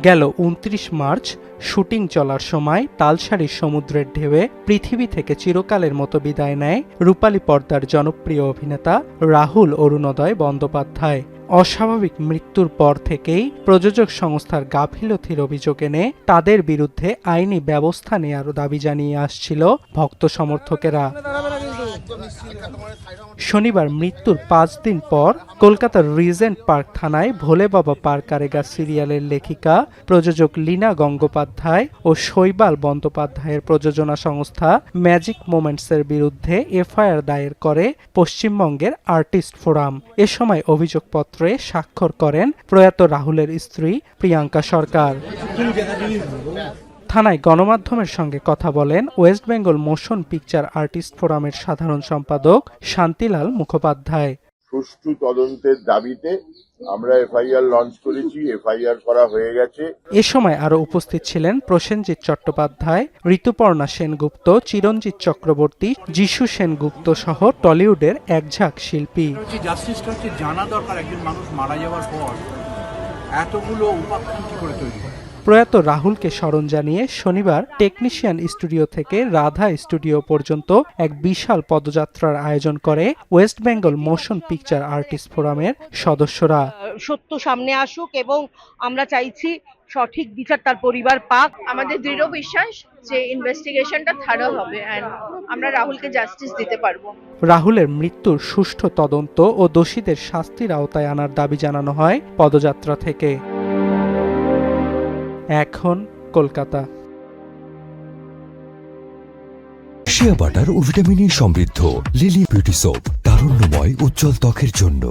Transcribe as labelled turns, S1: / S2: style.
S1: গেল ২৯ March shooting চলার সময় তালসারীর সমুদ্রের ঢেউয়ে পৃথিবী থেকে চিরকালের মতো বিদায় নেয় রূপালী পর্দার জনপ্রিয় অভিনেতা রাহুল অরুণোদয় বন্দ্যোপাধ্যায়। অস্বাভাবিক মৃত্যুর পর থেকেই প্রযোজক সংস্থার গাফিলতির অভিযোগ এনে তাদের বিরুদ্ধে আইনি ব্যবস্থা নেওয়ার দাবি জানিয়ে আসছিল ভক্ত সমর্থকেরা। শনিবার মৃত্যুর ৫ দিন পর কলকাতার রিজেন্ট পার্ক থানায় ভোলে বাবা পার কারেগা সিরিয়ালের লেখিকা প্রযোজক লীনা গঙ্গোপাধ্যায় ও শৈবাল বন্দ্যোপাধ্যায়ের প্রযোজনা সংস্থা ম্যাজিক মোমেন্টসের বিরুদ্ধে এফআইআর দায়ের করে পশ্চিমবঙ্গের আর্টিস্ট ফোরাম। এ সময় অভিযোগপত্রে স্বাক্ষর করেন প্রয়াত রাহুলের স্ত্রী প্রিয়াঙ্কা সরকার। থানায় গণমাধ্যমের সঙ্গে কথা বলেন West Bengal motion picture artist ফোরামের সাধারণ সম্পাদক শান্তিলাল মুখোপাধ্যায়।
S2: সুষ্ঠু তদন্তের দাবিতে আমরা এফআইআর লঞ্চ করেছি, এফআইআর করা হয়ে গেছে।
S1: এ সময় আরো উপস্থিত ছিলেন প্রসেনজিৎ চট্টোপাধ্যায়, ঋতুপর্ণা সেনগুপ্ত, চিরঞ্জিত চক্রবর্তী, যিশু সেনগুপ্ত সহ টলিউডের একঝাঁক শিল্পী।
S3: জাস্টিসটা হচ্ছে জানা দরকার, একজন মানুষ মারা যাওয়ার পর এতগুলো উপাখ্যান কি করে তৈরি হয়।
S1: প্রয়াত রাহুলকে স্মরণ জানিয়ে শনিবার টেকনিশিয়ান স্টুডিও থেকে রাধা স্টুডিও পর্যন্ত এক বিশাল পদযাত্রার আয়োজন করে West Bengal motion picture artist ফোরামের সদস্যরা।
S4: সত্য সামনে আসুক এবং আমরা চাইছি সঠিক বিচার তার পরিবার পাক।
S5: আমাদের দৃঢ় বিশ্বাস যে ইনভেস্টিগেশনটা থারো হবে এন্ড আমরা রাহুলকে জাস্টিস দিতে পারবো।
S1: রাহুলের মৃত্যুর সুষ্ঠু তদন্ত ও দোষীদের শাস্তির আওতায় আনার দাবি জানানো হয় পদযাত্রা থেকে। এখন কলকাতা।
S6: শিয়া বাটার ও ভিটামিন ই সমৃদ্ধ লিলি বিউটি সোপ, তারুণ্যময় উজ্জ্বল ত্বকের জন্য।